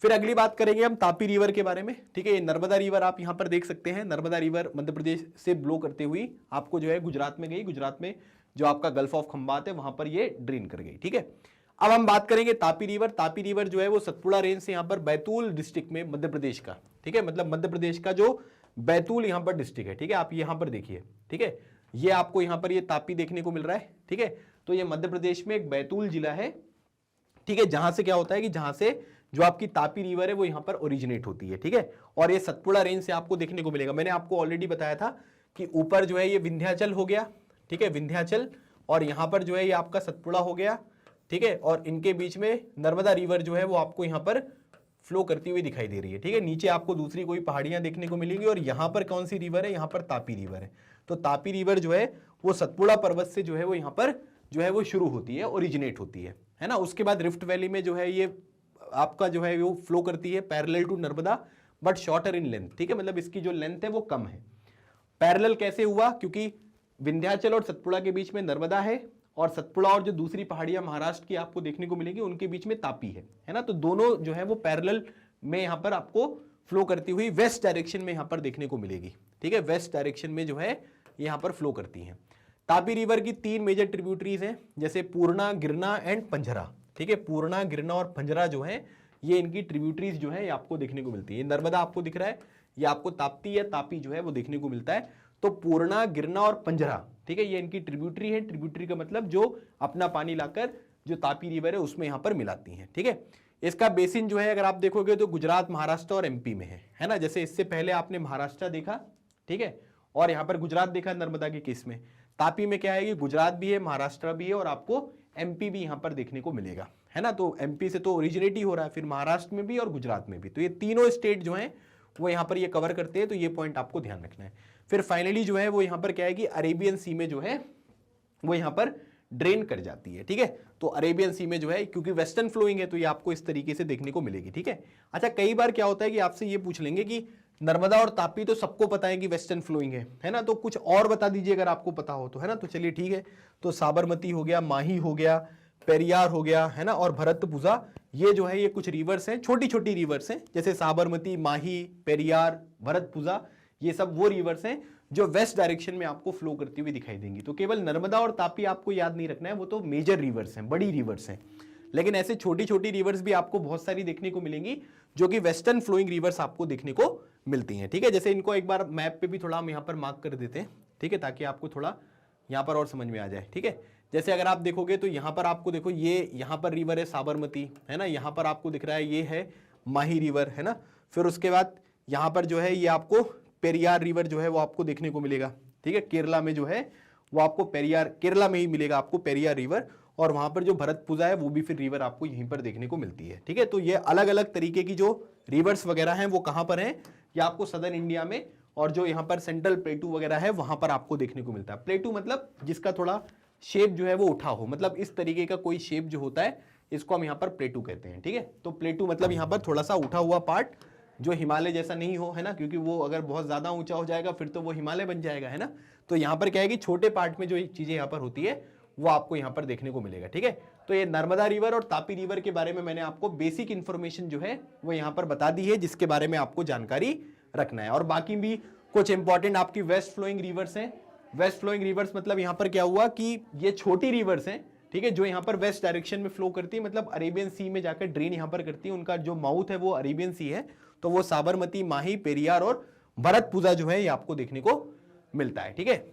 फिर अगली बात करेंगे हम तापी रिवर के बारे में, ठीक है। ये नर्मदा रिवर आप यहां पर देख सकते हैं, नर्मदा रिवर मध्य प्रदेश से ब्लो करते हुई आपको जो है गुजरात में गई, गुजरात में जो आपका गल्फ ऑफ खंबात है वहां पर ये ड्रेन कर गई, ठीक है। अब हम बात करेंगे तापी रिवर। तापी रिवर जो है वो सतपुड़ा रेंज से यहां पर बैतूल डिस्ट्रिक्ट में, मध्य प्रदेश का, ठीक है, मतलब मध्य प्रदेश का जो बैतूल यहां पर डिस्ट्रिक्ट है, ठीक है, आप यहां पर देखिए, ठीक है, ये आपको यहां पर ये तापी देखने को मिल रहा है, ठीक है। तो ये मध्य प्रदेश में एक बैतूल जिला है, ठीक है, जहां से क्या होता है कि जहां से जो आपकी तापी रिवर है वो यहां पर ओरिजिनेट होती है, ठीक है। और ये सतपुड़ा रेंज से आपको देखने को मिलेगा। मैंने आपको ऑलरेडी बताया था कि ऊपर जो है ये विंध्याचल हो गया, ठीक है, विंध्याचल, और यहां पर जो है ये आपका सतपुड़ा हो गया, ठीक है, और इनके बीच में नर्मदा रिवर जो है वो आपको यहां पर फ्लो करती हुई दिखाई दे रही है, ठीक है। नीचे आपको दूसरी कोई पहाड़ियां देखने को मिलेंगी, और यहां पर कौन सी रिवर है, यहां पर तापी रिवर है। तो तापी रिवर जो है वो सतपुड़ा पर्वत से जो है वो यहां पर जो है वो शुरू होती है, ओरिजिनेट होती है ना। उसके बाद रिफ्ट वैली में जो है ये आपका जो है वो फ्लो करती है parallel to Narmada, but shorter in length, ठीक है, मतलब इसकी जो लेंथ है वो कम है। पैरेलल कैसे हुआ, क्योंकि विंध्याचल और सतपुड़ा के बीच में नर्मदा है, और सतपुड़ा और जो दूसरी पहाड़ियां महाराष्ट्र की आपको देखने को मिलेगी उनके बीच में तापी है ना। तो दोनों जो है वो पैरेलल में यहां पर आपको फ्लो करती हुई वेस्ट डायरेक्शन में यहां पर देखने को मिलेगी, ठीक है, वेस्ट डायरेक्शन में जो है यहां पर फ्लो करती हैं। तापी रिवर की 3 मेजर ट्रिब्यूटरीज हैं, जैसे पूर्णा, गिरना एंड पंजरा, ठीक है। पूर्णा, गिरना और पंजरा जो है ये इनकी ट्रिब्यूटरीज जो है ये आपको देखने को मिलती है। नर्मदा आपको दिख रहा है, ये आपको ताप्ती या तापी जो है वो देखने को मिलता है। तो पूर्णा, गिरना और पंजरा, ठीक है, ये इनकी ट्रिब्यूटरी है। ट्रिब्यूटरी का मतलब जो अपना पानी लाकर जो तापी रिवर है उसमें यहां पर मिलाती हैं, ठीक है। इसका बेसिन जो है अगर आप देखोगे तो गुजरात, महाराष्ट्र और एमपी में है ना। जैसे इससे पहले आपने महाराष्ट्र देखा, ठीक है, और यहां पर गुजरात देखा नर्मदा के केस में। तापी में क्या है कि गुजरात भी है, महाराष्ट्र भी है, और आपको एमपी भी यहां पर देखने को मिलेगा, है ना। तो एमपी से तो ओरिजिनेट ही हो रहा है, फिर महाराष्ट्र में भी और गुजरात में भी। तो ये तीनों स्टेट जो हैं वो यहां पर ये कवर करते हैं, तो ये पॉइंट आपको ध्यान रखना है। फिर फाइनली जो है वो यहां पर क्या है कि अरेबियन सी में जो है वो यहां पर ड्रेन कर जाती है, ठीक है। तो अरेबियन सी में जो है क्योंकि वेस्टर्न फ्लोइंग है तो ये आपको इस तरीके से देखने को मिलेगी, ठीक है। अच्छा, कई बार क्या होता है कि आपसे ये पूछ लेंगे कि नर्मदा और तापी तो सबको पता है कि वेस्टर्न फ्लोइंग है ना, तो कुछ और बता दीजिए अगर आपको पता हो तो, है ना। तो चलिए ठीक है, तो साबरमती हो गया, माही हो गया, पेरियार हो गया, है ना, और भरतपुजा, ये जो है ये कुछ रिवर्स हैं, छोटी छोटी रिवर्स हैं, जैसे साबरमती, माही, पेरियार, भरतपुजा, ये सब वो रिवर्स हैं जो वेस्ट डायरेक्शन में आपको फ्लो करती हुई दिखाई देंगी। तो केवल नर्मदा और तापी आपको याद नहीं रखना है, वो तो मेजर रिवर्स हैं, बड़ी रिवर्स हैं। लेकिन ऐसे छोटी छोटी रिवर्स भी आपको बहुत सारी देखने को मिलेंगी जो कि वेस्टर्न फ्लोइंग रिवर्स आपको देखने को मिलती हैं, ठीक है। जैसे इनको एक बार मैप पे भी थोड़ा हम यहाँ पर मार्क कर देते हैं, ठीक है, ताकि आपको थोड़ा यहाँ पर और समझ में आ जाए, ठीक है। जैसे अगर आप देखोगे तो यहाँ पर आपको देखो ये यहाँ पर रिवर है साबरमती, है ना, यहाँ पर आपको दिख रहा है ये है माही रिवर, है ना। फिर उसके बाद यहाँ पर जो है ये आपको पेरियार रिवर जो है वो आपको देखने को मिलेगा, ठीक है। केरला में जो है वो आपको पेरियार, केरला में ही मिलेगा आपको पेरियार रिवर, और वहां पर जो भरतपुजा है वो भी फिर रिवर आपको यहीं पर देखने को मिलती है, ठीक है। तो ये अलग अलग तरीके की जो रिवर्स वगैरह हैं वो कहां पर हैं, ये आपको सदर्न इंडिया में, और जो यहाँ पर सेंट्रल प्लेटू वगैरह है वहां पर आपको देखने को मिलता है। प्लेटू मतलब जिसका थोड़ा शेप जो है वो उठा हो, मतलब इस तरीके का कोई शेप जो होता है इसको हम यहाँ पर प्लेटू कहते हैं, ठीक है। तो प्लेटू मतलब यहाँ पर थोड़ा सा उठा हुआ पार्ट जो हिमालय जैसा नहीं हो, है ना, क्योंकि वो अगर बहुत ज्यादा ऊंचा हो जाएगा फिर तो वो हिमालय बन जाएगा, है ना। तो यहाँ पर क्या है कि छोटे पार्ट में जो चीजें यहाँ पर होती है वो आपको यहाँ पर देखने को मिलेगा, ठीक है। तो ये नर्मदा रिवर और तापी रिवर के बारे में मैंने आपको बेसिक इंफॉर्मेशन जो है वो यहाँ पर बता दी है, जिसके बारे में आपको जानकारी रखना है। और बाकी भी कुछ इंपॉर्टेंट आपकी वेस्ट फ्लोइंग रिवर्स हैं। वेस्ट फ्लोइंग रिवर्स मतलब यहाँ पर क्या हुआ कि ये छोटी रिवर्स हैं, ठीक है, जो यहाँ पर वेस्ट डायरेक्शन में फ्लो करती है, मतलब अरेबियन सी में जाकर ड्रेन यहाँ पर करती है। उनका जो माउथ है वो अरेबियन सी है, तो वो साबरमती, माही, पेरियार और भरतपुजा जो है ये आपको देखने को मिलता है, ठीक है।